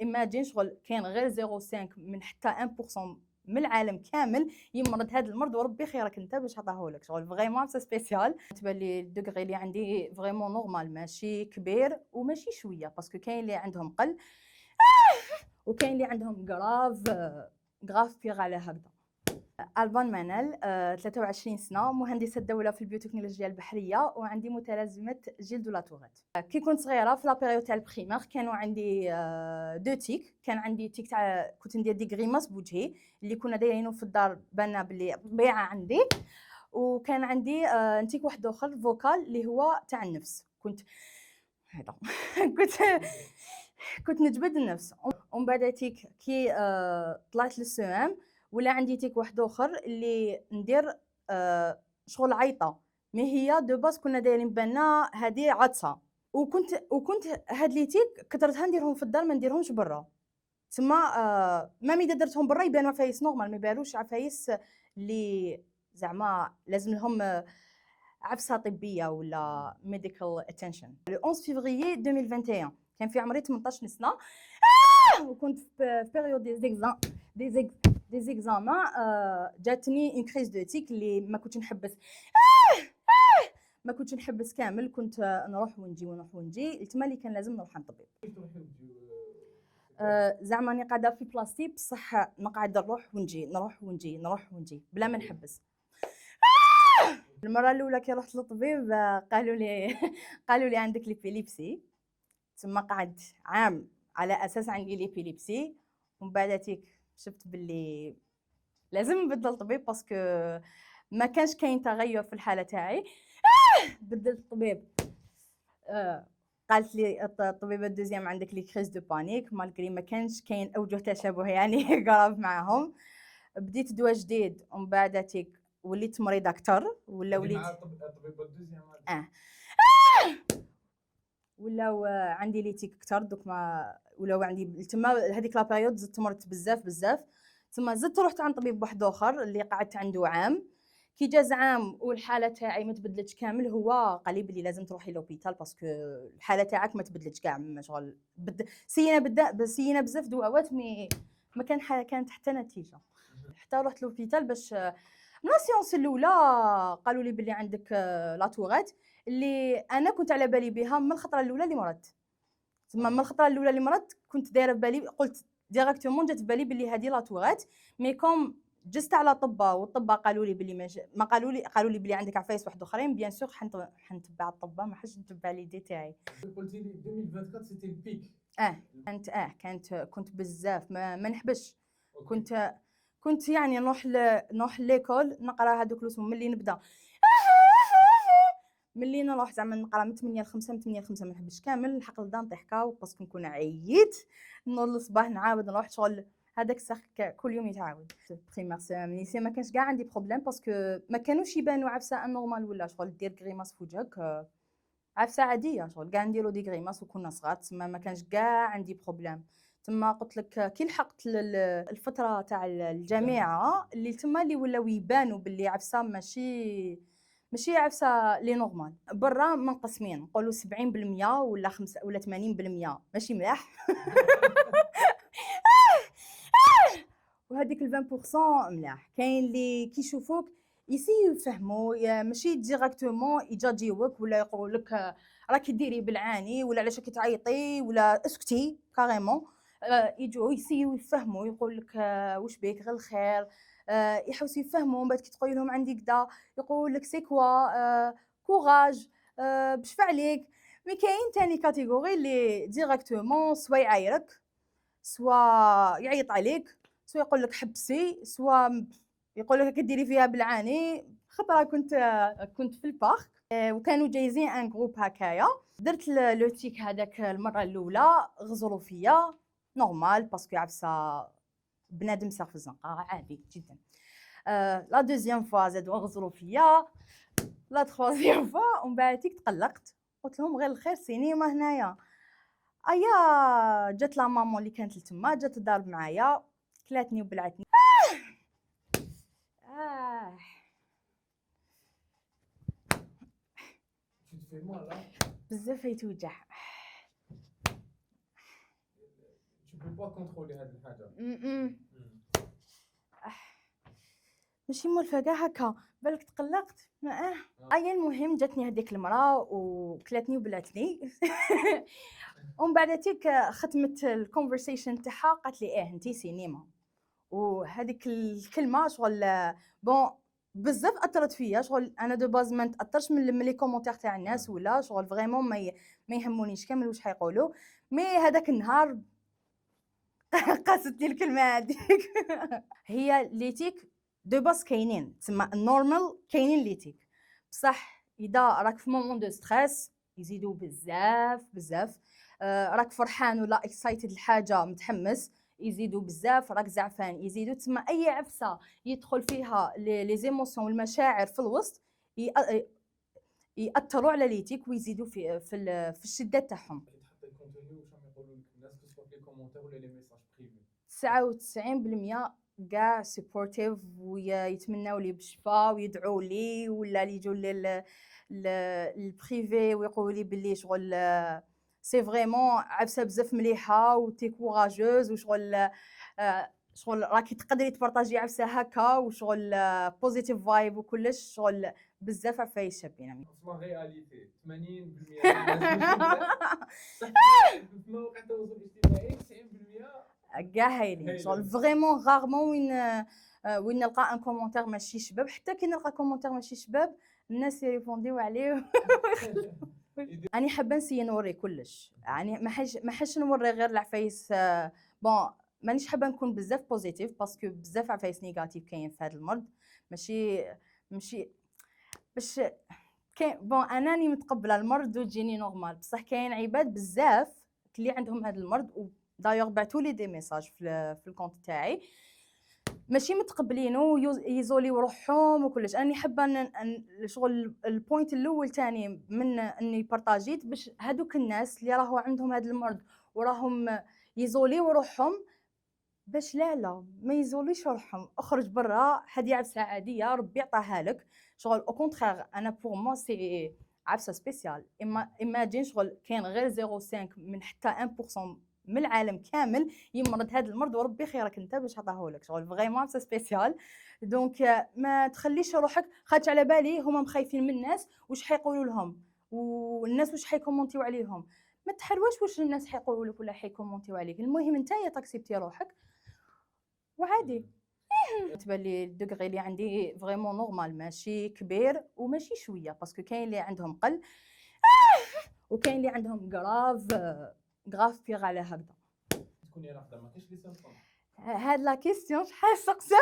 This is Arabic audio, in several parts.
ايماجين شغل كاين غير 0.5 من حتى 1% من العالم كامل يمرض هذا المرض، وربي خيرك انت باش عطاهولك. شغل فريمون سا سبيسيال. تبان لي الدوغري اللي عندي فريمون نورمال، ماشي كبير وماشي شويه، باسكو كاين اللي عندهم قل وكاين اللي عندهم غراف بيغ على هكذا. ألبان مانل، 23 سنة، مهندسة دولة في البيوتكنولوجيا البحرية، وعندي متلازمة جلد لاتوغيت. كي كنت صغيرة في لابيريود تاع البريمير كانوا عندي دو تيك. كان عندي تيك تاع كنت ندير دي غريماس بوجهي اللي كنا دايرينه في الدار، بالنا بلي طبيعة عندي. وكان عندي تيك واحد اخر فوكال اللي هو تاع النفس. كنت هذا كنت نجبد النفس. ومن بعد تيك كي طلعت للسوام ولا عندي تيك واحد اخر اللي ندير شغل عيطه، مي هي دو باس كنا دايرين بالنا هذه عطسه. وكنت هاد لي تيك كثرتها نديرهم في الدار، ما نديرهمش برا. تما مامي اذا درتهم برا يبانوا عفايس نورمال، ما يبانوش عفايس اللي زعما لازم لهم عفسه طبيه ولا ميديكال اتنشن. لو 11 فيفري 2021 كان في عمري 18 سنه، وكنت في بيريود دي زيكزامان. جاتني اون كريز دو تيك اللي ما كنتش نحبس، ما كنتش نحبس كامل. كنت نروح ونجي تما اللي كان لازم نروح عند طبيب. زعما راني قاعده في بلاصتي بصح نقعد نروح ونجي بلا ما نحبس. المره الاولى كي رحت للطبيب قالوا لي عندك ليبيليبسي. تما قعدت عام على اساس عندي ليبيليبسي. ومن بعد تيك شفت باللي لازم نبدل طبيب، باسكو ما كانش كاين تغير في الحاله تاعي. بدلت الطبيب. قالت لي الطبيبه الدوزيام عندك لي كريز دو بانيك، مالغري ما كانش كاين اوجه تشابه يعني قراب معاهم. بديت دواء جديد ومن بعد تيك وليت مريضه اكثر، ولا وليت مع الطبيبه الدوزيام ولاو عندي لي تيك اكثر. دوك ما ولاو عندي تما هذيك لا بيريود زدت مرت بزاف. ثم زدت رحت عند طبيب واحد اخر اللي قعدت عنده عام. كي جاز عام والحاله تاعي ما تبدلتش كامل، هو قال لي بلي لازم تروحي لوبيتال باسكو الحاله تاعك ما تبدلتش كاع. شغل سينا بزاف دواوات مي ما كانت حتى نتيجه. حتى رحت لوبيتال باش من السيونس الاولى قالوا لي بلي عندك لاتوغيت، اللي انا كنت على بالي بها من الخطره الاولى اللي مرضت. تما من الخطره الاولى اللي مرضت كنت دايره بالي، قلت ديريكتومون جات بالي بلي هذه لاتوغيت. مي كوم جست على طباء والطباء قالوا لي بلي ما قالوا لي بلي عندك عفايس واحد اخرين. بيان سور حنتبع الطباء، ما حاجه نتبع لي دي تاعي. قلتي لي 2024 سيتي البيك. كنت بزاف ما نحبش. كنت يعني نروح ليكول نقرا هذوك الرسوم ملي نبدا ملي نروح زعما نقرا من 8 ل 5 ما نحبش كامل نحق لدا نطيح كاو باسكو نكون عييت. نوض الصباح نعاود نروح شغل هذاك السخ كل يوم يتعاود. بريمير سيمانيسي ما كانش كاع عندي بروبليم باسكو ما كانوش يبانوا عفسه انورمال ولا شغل دير كريماس في وجهك. عفسه عاديه شغل كاع نديرو دي كريماس وكنا صغار. تما ما كانش كاع عندي بروبليم. تما قلت لك كي لحقت الفتره تاع الجامعه اللي تما اللي ولاو يبانوا باللي عفسه ماشي عفسه لي نورمال. برا منقسمين نقولوا 70% ولا 5 ولا 80% ماشي ملاح. وهذيك 20% ملاح. كاين اللي كي يشوفوك يسيو يفهموا، ماشي ديريكتومون يجاجيوك ولا يقول لك راكي ديري بالعاني ولا علاش راكي تعيطي ولا اسكتي كاريمون. يجوا يسيو يفهموا يقول لك واش بيك غير الخير. يحاولوا يفهموا. من بعد كي تقول لهم عندي كذا يقول لك سي كوا كوراج بشفع عليك. مي كاين ثاني كاتيجوري اللي ديريكتومون سوا يعايرك سوا يعيط عليك سوا يقول لك حبسي سوا يقول لك كديري فيها بالعاني. خطره كنت في البارك وكانوا جايزين ان جروب هكايا. درت لو تيك هذاك المره الاولى غزروا فيا نورمال باسكو عفسه بنادم ساق في الزنقه عادي جدا. لا دوزيام فوا زادوا غزروا فيا. لا تخوازيام فوا ومن بعد تيك تقلقت قلت لهم غير الخير سينيما هنايا. ايا جات لا مامون اللي كانت لتما جات تضارب معايا كلاتني وبلعتني. بزاف يتوجع. با كونترولي هاد الحاجه. ماشي مولفه كاع هكا، بالك تقلقت. ايا المهم جاتني هذيك المراه وكلاتني وبلاتني. ومن بعد تيك ختمت الكونفرسيشن تاعها، قالت لي انتي سينما. وهذيك الكلمه شغل بون بزاف اثرت فيا، شغل انا دو باز ما نتاثرش من لي كومونتير تاع الناس ولا شغل فريمون ما يهمونيش كامل واش حيقولوا. مي هذاك النهار قاست لي الكلمه هذيك. هي ليتيك دو باس كاينين، تسمى النورمال كاينين ليتيك، بصح اذا راك في مومون دو ستريس يزيدوا بزاف بزاف. راك فرحان ولا اكسايتد لحاجه متحمس يزيدوا بزاف، راك زعفان يزيدوا. تسمى اي عفسه يدخل فيها لي زيموسيون والمشاعر في الوسط ياثروا على ليتيك ويزيدوا في الشده تاعهم. كي تحطي كونتوني واش راهم يقولوا لك الناس كسوا في لي كومونتير ولا لي ميساج بريفي؟ 99% كاع سيبورتيف ويتمناو لي بالشفاء ويدعوا لي، ولا اللي يجوا البريفي ويقولوا لي باللي شغل سي فريمون عفسه بزاف مليحه وتي كوراجوز وشغل شغل راكي تقدري تبارطاجي عفسه هكا وشغل بوزيتيف فايب وكلش، شغل بزاف عفايس شابين. في لا رياليتي 80% من الناس صح في مواقع التواصل الاجتماعي 90% كاع هايلين، شغل فريمون غارمون وين نلقى ان كومونتير ماشي شباب. حتى كي نلقى كومونتير ماشي شباب الناس يريبونديو عليه. اني حابه نسي نوري كلش، يعني ما حاش نوري غير العفايس. بون مانيش حابه نكون بزاف بوزيتيف باسكو بزاف عفايس نيجاتيف كاين في هذا المرض. ماشي باش كاين بون اناني متقبله المرض وتجيني نورمال، بصح كاين عباد بزاف اللي عندهم هذا المرض دايوغ بعثوا لي دي ميساج في الكونت تاعي ماشي متقبلينه ويزوليو روحهم وكلش. انا حابه شغل البوينت الاول تاني من اني بارطاجيت باش هذوك الناس اللي راهو عندهم هذا المرض وراهم يزوليو روحهم باش لا ما يزوليش روحهم. اخرج برا، هذه عفسه عاديه ربي عطاها لك. شغل او كونترير انا بور مو سي عفسه سبيسيال. ايماجين شغل كاين غير 0.5 من حتى 1% من العالم كامل يمرض هذا المرض وربي خيرك انت باش عطاه لك. شغل فريمون عفسه سبيسيال. دونك ما تخليش روحك خاطش على بالي هما مخايفين من الناس واش حيقولوا لهم والناس واش حيكومونتيو عليهم. ما تحرواش واش الناس حيقولوا لك ولا حيكومونتيو عليك. المهم انت تاكسبتي روحك وعادي. تبان لي الدوغري اللي عندي فريمون نورمال، ماشي كبير وماشي شويه، باسكو كاين اللي عندهم قل وكاين اللي عندهم غراف بيغ على هكذا. تكوني راقده ما كاينش لي سيمبتوم؟ هاد لا كيسيون شحال سقساو.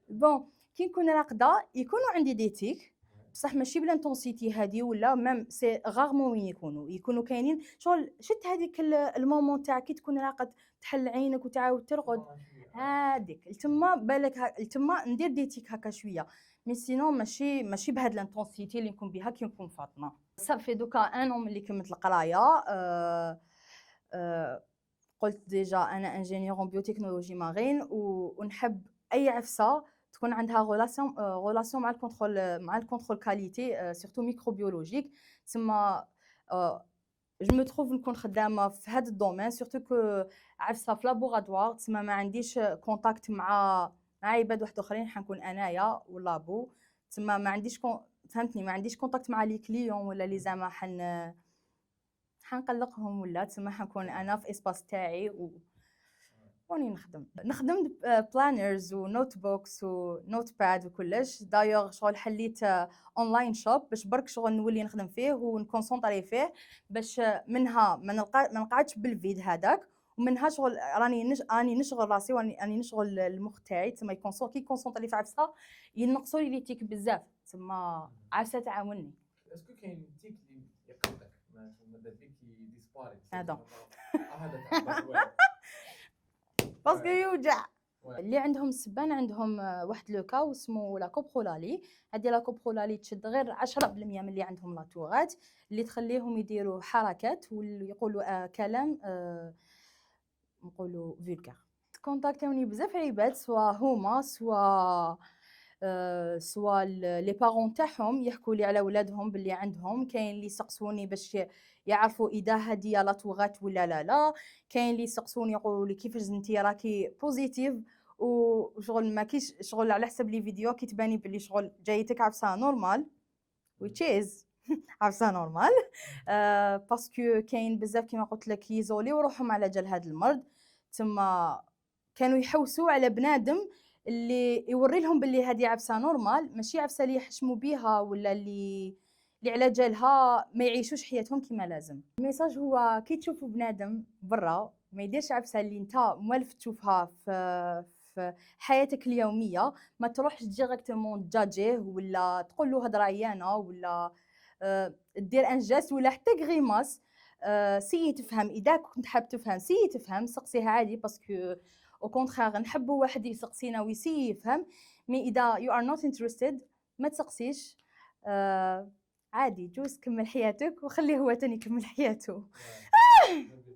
بون كي نكون راقده يكونوا عندي دي تيك، بصح ماشي بالانتونسيتي هادي ولا ميم سي غارمون وين يكونوا كاينين. شغل شت هذيك المومون تاع كي تكون راقد تحل عينك وتعاود ترقد، هذيك تما بالك تما ندير دي تيك هكا شويه. مي سينون ماشي بهاد الانتونسيتي اللي نكون بها كي نكون فاطمه. صافي دوكا ان ملي كملت القرايه قلت ديجا انا انجينيور بيوتكنولوجي مارين ونحب اي عفسه تكون عندها ريلاسيون مع الكونترول كاليتي سورتو ميكروبيولوجيك. تسمى جو مو تروف نكون خدامه في هذا الدومين سورتو كو عفسه في لابوغادوار. تسمى ما عنديش كونتاكت مع عباد واحد اخرين، حنكون انايا واللابو. تسمى ما عنديش فهمتني، ما عنديش كونتاكت مع لي كليون ولا لي زعما حنقلقهم ولا. تسمى حنكون انا في اسباس تاعي وني نخدم بلانرز ونوت بوكس ونوت باد وكلش. دايوغ شغل حليت اونلاين شوب باش برك شغل نولي نخدم فيه ونكونسونطري فيه باش منها ما نقعدش بالفيد هذاك، ومنها شغل راني نشغل راسي وراني نشغل المخ تاعي. تسمى كي كونسونطري في عفسه ينقصوا لي تيك بزاف. تسمى عفسه تعاونني. اسكو كاين تيك اللي يقلقك ماذا بك ديسباري هذا هذا باسكو يوجع. اللي عندهم السبان عندهم واحد لو كاو اسمه لا كوبرولالي. هذه لا كوبرولالي تشد غير 10% من اللي عندهم لاطوغات اللي تخليهم يديروا حركات ويقولوا كلام نقولوا فولغار. كونتاكتوني بزاف عباد سوا هما سوا لي بارون تاعهم يحكوا لي على ولادهم باللي عندهم. كاين اللي سقسوني باش يعرفوا اذا هذه لا توغات ولا لا. كاين اللي يسقسوني يقولوا لي كيفاش انت راكي بوزيتيف وشغل ما كيش شغل على حسب لي فيديو كي تباني بلي شغل جايتك عفسه نورمال which is عفسه نورمال. باسكو كاين بزاف كيما قلت لك يزوليو روحهم على جال هذا المرض، تما كانوا يحوسوا على بنادم اللي يوري لهم باللي هذه عفسه نورمال، ماشي عفسه اللي يحشموا بيها ولا اللي على جالها ما يعيشوش حياتهم كما لازم. الميساج هو كي تشوفوا بنادم برا ما يديرش عفسه اللي انت موالف تشوفها في حياتك اليوميه، ما تروحش ديريكتومون تجاجيه ولا تقول له هضره عيانه ولا دير ان جيست ولا حتى غريماس. سي تفهم، اذا كنت حاب تفهم سي تفهم، سقسيها عادي باسكو او كونترير نحبوا واحد يسقسينا ويسي يفهم. مي اذا you are not interested ما تسقسيش، عادي جوز كمل حياتك وخليه هو تاني يكمل حياته.